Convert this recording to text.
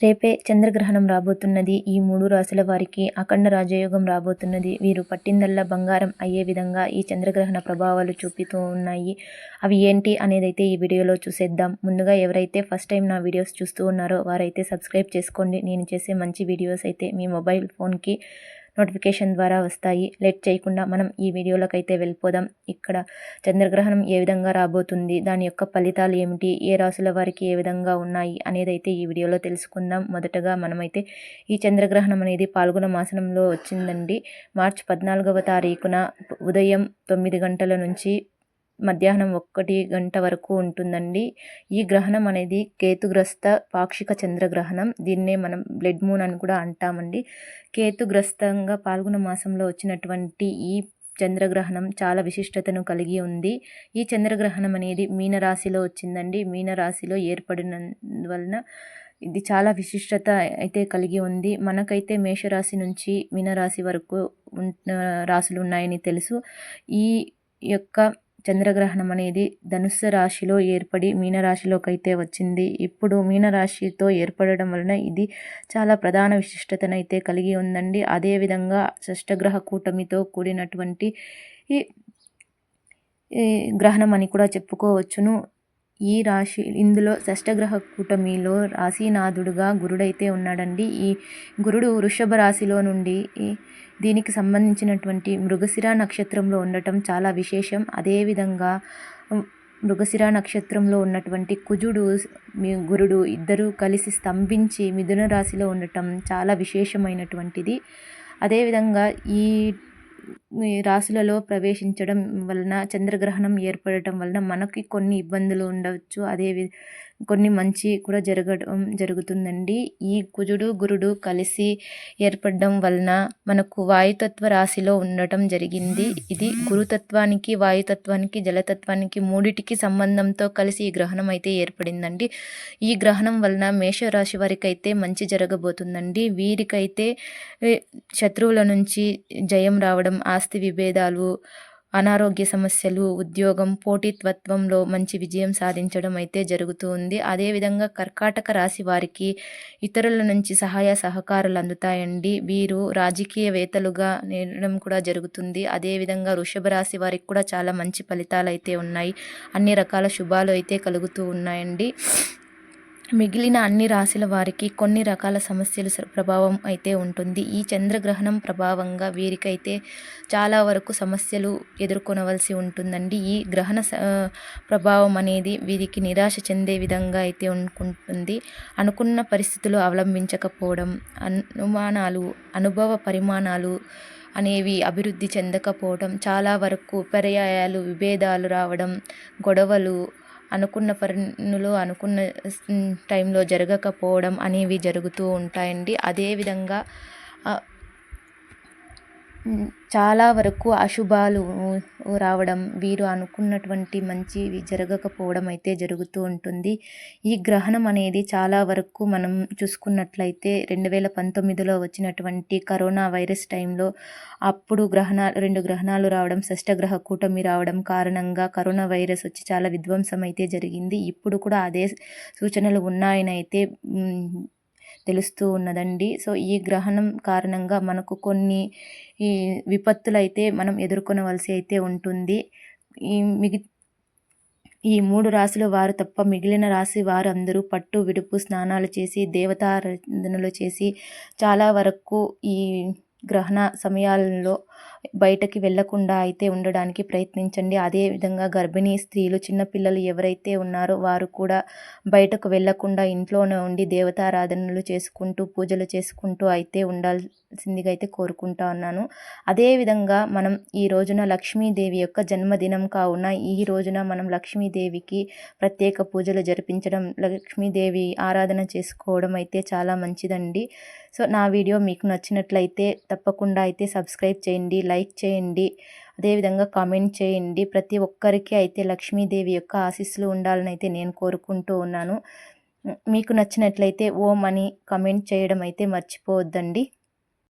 రేపే చంద్రగ్రహణం రాబోతున్నది. ఈ 3 రాశుల వారికి అఖండ రాజయోగం రాబోతున్నది. వీరు పట్టిందల్లా బంగారం అయ్యే విధంగా ఈ చంద్రగ్రహణ ప్రభావాలు చూపుతూ ఉన్నాయి. అవి ఏంటి అనేదైతే ఈ వీడియోలో చూసేద్దాం. ముందుగా ఎవరైతే ఫస్ట్ టైం నా వీడియోస్ చూస్తూ ఉన్నారో వారైతే సబ్స్క్రైబ్ చేసుకోండి. నేను చేసే మంచి వీడియోస్ అయితే మీ మొబైల్ ఫోన్కి నోటిఫికేషన్ ద్వారా వస్తాయి. లేట్ చేయకుండా మనం ఈ వీడియోలోకైతే వెళ్ళిపోదాం. ఇక్కడ చంద్రగ్రహణం ఏ విధంగా రాబోతుంది, దాని యొక్క ఫలితాలు ఏమిటి, ఏ రాశుల వారికి ఏ విధంగా ఉన్నాయి అనేదైతే ఈ వీడియోలో తెలుసుకుందాం. మొదటగా మనమైతే ఈ చంద్రగ్రహణం అనేది పాల్గొన మాసంలో వచ్చిందండి. మార్చి 14వ తారీఖున ఉదయం 9 గంటల నుంచి మధ్యాహ్నం 1 గంట వరకు ఉంటుందండి. ఈ గ్రహణం అనేది కేతుగ్రస్త పాక్షిక చంద్రగ్రహణం. దీన్నే మనం బ్లడ్ మూన్ అని కూడా అంటామండి. కేతుగ్రస్తంగా పాల్గొన మాసంలో వచ్చినటువంటి ఈ చంద్రగ్రహణం చాలా విశిష్టతను కలిగి ఉంది. ఈ చంద్రగ్రహణం అనేది మీనరాశిలో వచ్చిందండి. మీనరాశిలో ఏర్పడిన వలన ఇది చాలా విశిష్టత అయితే కలిగి ఉంది. మనకైతే మేషరాశి నుంచి మీనరాశి వరకు రాశులు ఉన్నాయని తెలుసు. ఈ యొక్క చంద్రగ్రహణం అనేది ధనుస్సు రాశిలో ఏర్పడి మీనరాశిలోకి అయితే వచ్చింది. ఇప్పుడు మీనరాశితో ఏర్పడడం వలన ఇది చాలా ప్రధాన విశిష్టతను అయితే కలిగి ఉందండి. అదేవిధంగా షష్టగ్రహ కూటమితో కూడినటువంటి ఈ గ్రహణం అని కూడా చెప్పుకోవచ్చును. ఈ రాశి ఇందులో షష్టగ్రహ కూటమిలో రాశీనాథుడుగా గురుడైతే ఉన్నాడండి. ఈ గురుడు వృషభ రాశిలో నుండి దీనికి సంబంధించినటువంటి మృగశిర నక్షత్రంలో ఉండటం చాలా విశేషం. అదేవిధంగా మృగశిర నక్షత్రంలో ఉన్నటువంటి కుజుడు గురుడు ఇద్దరు కలిసి స్తంభించి మిథున రాశిలో ఉండటం చాలా విశేషమైనటువంటిది. అదేవిధంగా ఈ రాశులలో ప్రవేశించడం వలన చంద్రగ్రహణం ఏర్పడటం వలన మనకి కొన్ని ఇబ్బందులు ఉండవచ్చు. కొన్ని మంచి కూడా జరుగుతుందండి. ఈ కుజుడు గురుడు కలిసి ఏర్పడడం వలన మనకు వాయుతత్వ రాశిలో ఉండటం జరిగింది. ఇది గురుతత్వానికి, వాయుతత్వానికి, జలతత్వానికి మూడిటికి సంబంధంతో కలిసి ఈ గ్రహణం అయితే ఏర్పడిందండి. ఈ గ్రహణం వలన మేషరాశి వారికి అయితే మంచి జరగబోతుందండి. వీరికైతే శత్రువుల నుంచి జయం రావడం, ఆస్తి విభేదాలు, అనారోగ్య సమస్యలు, ఉద్యోగం, పోటీతత్వంలో మంచి విజయం సాధించడం అయితే జరుగుతూ ఉంది. అదేవిధంగా కర్కాటక రాశి వారికి ఇతరుల నుంచి సహాయ సహకారాలు అందుతాయండి. వీరు రాజకీయవేత్తలుగా నేరడం కూడా జరుగుతుంది. అదేవిధంగా వృషభ రాశి వారికి కూడా చాలా మంచి ఫలితాలు అయితే ఉన్నాయి. అన్ని రకాల శుభాలు అయితే కలుగుతూ ఉన్నాయండి. మిగిలిన అన్ని రాశుల వారికి కొన్ని రకాల సమస్యలు ప్రభావం అయితే ఉంటుంది. ఈ చంద్రగ్రహణం ప్రభావంగా వీరికైతే చాలా వరకు సమస్యలు ఎదుర్కొనవలసి ఉంటుందండి. ఈ గ్రహణ ప్రభావం అనేది వీరికి నిరాశ చెందే విధంగా అయితే ఉంటుంది. అనుకున్న పరిస్థితులు అవలంబించకపోవడం, అనుభవ పరిమాణాలు అనేవి అభివృద్ధి చెందకపోవడం, చాలా వరకు పర్యాయాలు, విభేదాలు రావడం, గొడవలు, అనుకున్న పనులు అనుకున్న టైంలో జరగకపోవడం అనేవి జరుగుతూ ఉంటాయండి. అదేవిధంగా చాలా వరకు అశుభాలు రావడం, వీరు అనుకున్నటువంటి మంచివి జరగకపోవడం అయితే జరుగుతూ ఉంటుంది. ఈ గ్రహణం అనేది చాలా వరకు మనం చూసుకున్నట్లయితే 2019లో వచ్చినటువంటి కరోనా వైరస్ టైంలో అప్పుడు 2 గ్రహణాలు రావడం, షష్టగ్రహ కూటమి రావడం కారణంగా కరోనా వైరస్ వచ్చి చాలా విధ్వంసం అయితే జరిగింది. ఇప్పుడు కూడా అదే సూచనలు ఉన్నాయని అయితే తెలుస్తూ ఉన్నదండి. సో ఈ గ్రహణం కారణంగా మనకు కొన్ని విపత్తులు అయితే మనం ఎదుర్కొనవలసి అయితే ఉంటుంది. ఈ 3 రాశుల వారు తప్ప మిగిలిన రాశి వారు అందరూ పట్టు విడుపు స్నానాలు చేసి, దేవతారాధనలు చేసి చాలా వరకు ఈ గ్రహణ సమయాల్లో బయటకి వెళ్లకుండా అయితే ఉండడానికి ప్రయత్నించండి. అదేవిధంగా గర్భిణీ స్త్రీలు, చిన్నపిల్లలు ఎవరైతే ఉన్నారో వారు కూడా బయటకు వెళ్లకుండా ఇంట్లోనే ఉండి దేవతారాధనలు చేసుకుంటూ, పూజలు చేసుకుంటూ అయితే ఉండాల్సిందిగా అయితే కోరుకుంటా ఉన్నాను. అదేవిధంగా మనం ఈ రోజున లక్ష్మీదేవి యొక్క జన్మదినం కావున ఈ రోజున మనం లక్ష్మీదేవికి ప్రత్యేక పూజలు జరిపించడం, లక్ష్మీదేవి ఆరాధన చేసుకోవడం అయితే చాలా మంచిదండి. సో నా వీడియో మీకు నచ్చినట్లయితే తప్పకుండా అయితే సబ్స్క్రైబ్ చేయండి, లైక్ చేయండి, అదేవిధంగా కామెంట్ చేయండి. ప్రతి ఒక్కరికి అయితే లక్ష్మీదేవి యొక్క ఆశీస్సులు ఉండాలని అయితే నేను కోరుకుంటూ ఉన్నాను. మీకు నచ్చినట్లయితే ఓం అని కామెంట్ చేయడం అయితే మర్చిపోవద్దండి.